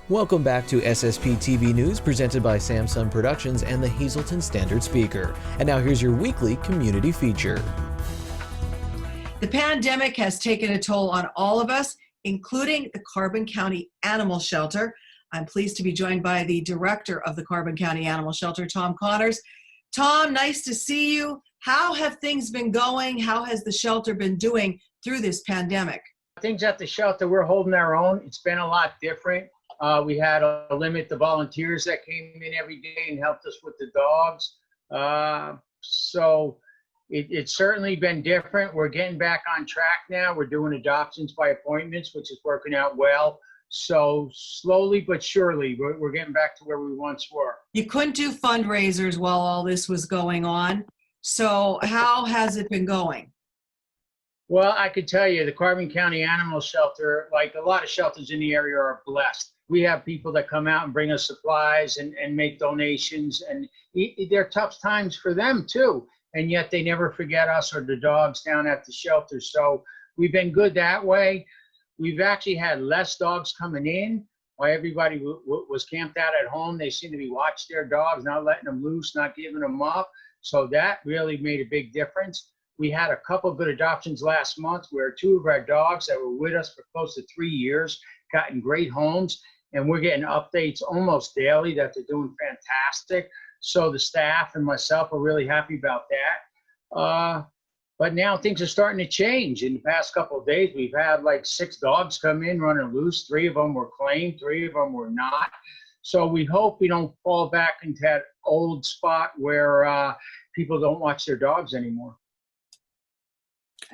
Welcome back to SSPTV News presented by Samsung Productions and the Hazelton Standard Speaker. And now here's your weekly community feature. The pandemic has taken a toll on all of us, including the Carbon County Animal Shelter. I'm pleased to be joined by the director of the Carbon County Animal Shelter, Tom Connors. Tom, nice to see you. How have things been going? How has the shelter been doing through this pandemic? Things at the shelter, we're holding our own. It's been a lot different. We had to limit the volunteers that came in every day and helped us with the dogs. So it's certainly been different. We're getting back on track now. We're doing adoptions by appointments, which is working out well. So slowly but surely, we're getting back to where we once were. You couldn't do fundraisers while all this was going on. So how has it been going? Well, I could tell you the Carbon County Animal Shelter, like a lot of shelters in the area, are blessed. We have people that come out and bring us supplies and make donations, and they're tough times for them too. And yet they never forget us or the dogs down at the shelter. So we've been good that way. We've actually had less dogs coming in while everybody was camped out at home. They seem to be watching their dogs, not letting them loose, not giving them up. So that really made a big difference. We had a couple good adoptions last month where two of our dogs that were with us for close to 3 years got in great homes, and we're getting updates almost daily that they're doing fantastic. So the staff and myself are really happy about that. But now things are starting to change. In the past couple of days, we've had like 6 dogs come in running loose. 3 of them were claimed, 3 of them were not. So we hope we don't fall back into that old spot where people don't watch their dogs anymore.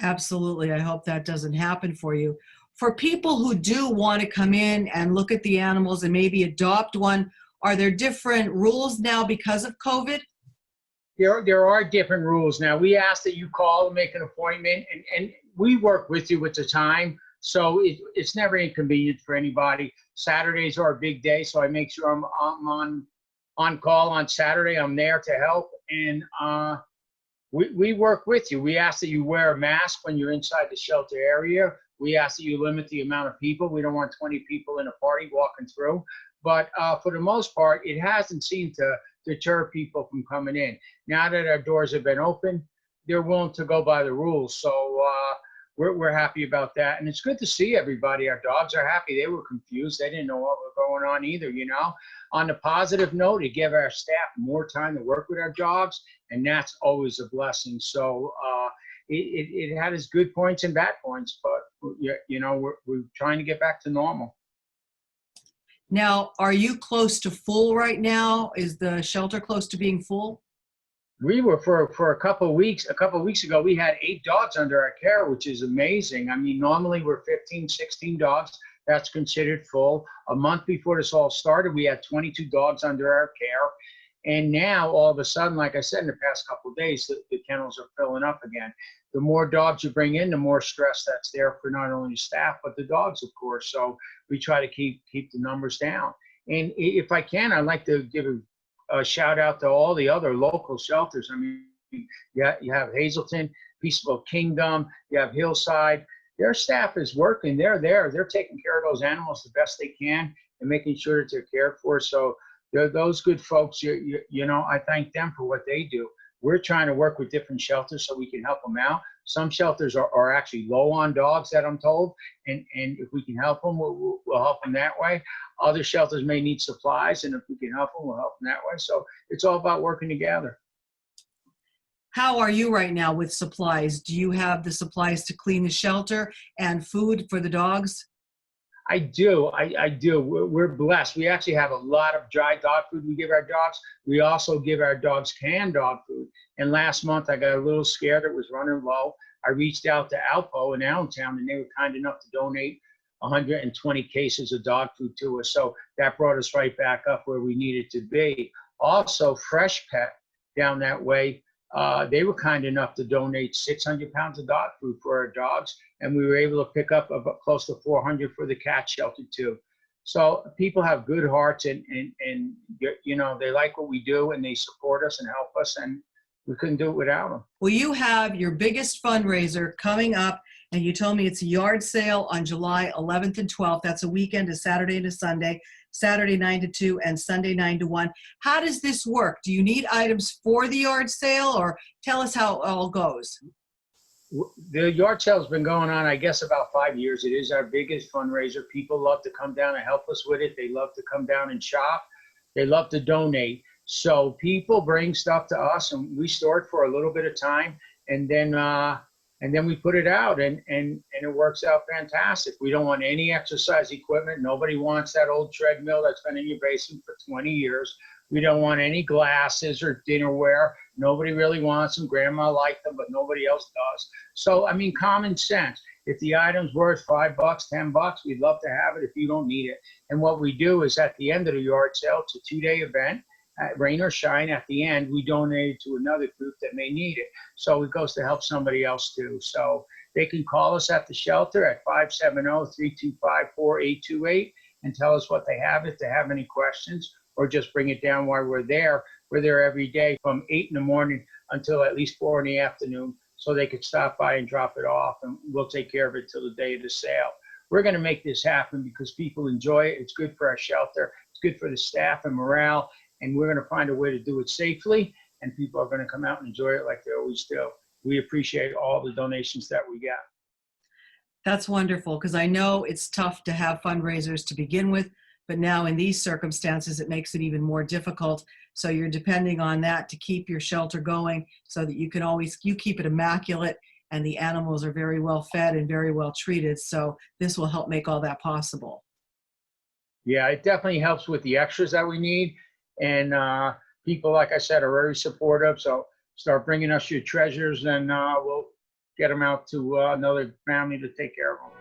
Absolutely. I hope that doesn't happen for you. For people who do want to come in and look at the animals and maybe adopt one, are there different rules now because of COVID? There are different rules now. We ask that you call and make an appointment, and we work with you with the time. So it's never inconvenient for anybody. Saturdays are a big day, so I make sure I'm on call on Saturday. I'm there to help, and we work with you. We ask that you wear a mask when you're inside the shelter area. We ask that you limit the amount of people. We don't want 20 people in a party walking through. But for the most part, it hasn't seemed to deter people from coming in. Now that our doors have been open, they're willing to go by the rules. So we're happy about that. And it's good to see everybody. Our dogs are happy. They were confused. They didn't know what was going on either, you know. On the positive note, it gave our staff more time to work with our dogs, and that's always a blessing. So it had its good points and bad points, but you know, we're trying to get back to normal. Now, are you close to full right now? Is the shelter close to being full? We were for a couple of weeks. A couple of weeks ago, we had 8 dogs under our care, which is amazing. I mean, normally we're 15, 16 dogs. That's considered full. A month before this all started, we had 22 dogs under our care. And now, all of a sudden, like I said, in the past couple of days, the kennels are filling up again. The more dogs you bring in, the more stress that's there for not only staff, but the dogs, of course. So we try to keep the numbers down. And if I can, I'd like to give a shout out to all the other local shelters. I mean, you have Hazelton, Peaceful Kingdom, you have Hillside. Their staff is working. They're there. They're taking care of those animals the best they can and making sure that they're cared for. So they're those good folks. You know, I thank them for what they do. We're trying to work with different shelters so we can help them out. Some shelters are actually low on dogs, that I'm told, and if we can help them, we'll help them that way. Other shelters may need supplies, and if we can help them, we'll help them that way. So it's all about working together. How are you right now with supplies? Do you have the supplies to clean the shelter and food for the dogs? I do. I do. We're blessed. We actually have a lot of dry dog food we give our dogs. We also give our dogs canned dog food. And last month, I got a little scared. It was running low. I reached out to Alpo in Allentown, and they were kind enough to donate 120 cases of dog food to us. So that brought us right back up where we needed to be. Also, Fresh Pet down that way, they were kind enough to donate 600 pounds of dog food for our dogs, and we were able to pick up about close to 400 for the cat shelter too. So people have good hearts, and you know, they like what we do, and they support us and help us, and we couldn't do it without them. Well, you have your biggest fundraiser coming up And you told me it's a yard sale on July 11th and 12th. That's a weekend, a Saturday and a Sunday, Saturday 9 to 2 and Sunday 9 to 1. How does this work? Do you need items for the yard sale, or tell us how it all goes? The yard sale's been going on, I guess, about 5 years. It is our biggest fundraiser. People love to come down and help us with it. They love to come down and shop. They love to donate. So people bring stuff to us, and we store it for a little bit of time, and then we put it out, and it works out fantastic. We don't want any exercise equipment. Nobody wants that old treadmill that's been in your basement for 20 years. We don't want any glasses or dinnerware. Nobody really wants them. Grandma liked them, but nobody else does. So, I mean, common sense. If the item's worth $5, $10, we'd love to have it if you don't need it. And what we do is at the end of the yard sale, it's a 2-day event. Rain or shine, at the end, we donate it to another group that may need it. So it goes to help somebody else too. So they can call us at the shelter at 570-325-4828 and tell us what they have if they have any questions, or just bring it down while we're there. We're there every day from 8 in the morning until at least 4 in the afternoon, so they could stop by and drop it off, and we'll take care of it till the day of the sale. We're going to make this happen because people enjoy it. It's good for our shelter. It's good for the staff and morale. And we're going to find a way to do it safely, and people are going to come out and enjoy it like they always do. We appreciate all the donations that we get. That's wonderful, because I know it's tough to have fundraisers to begin with, but now in these circumstances, it makes it even more difficult. So you're depending on that to keep your shelter going, so that you keep it immaculate, and the animals are very well fed and very well treated. So this will help make all that possible. Yeah, it definitely helps with the extras that we need. And people, like I said, are very supportive. So start bringing us your treasures, and we'll get them out to another family to take care of them.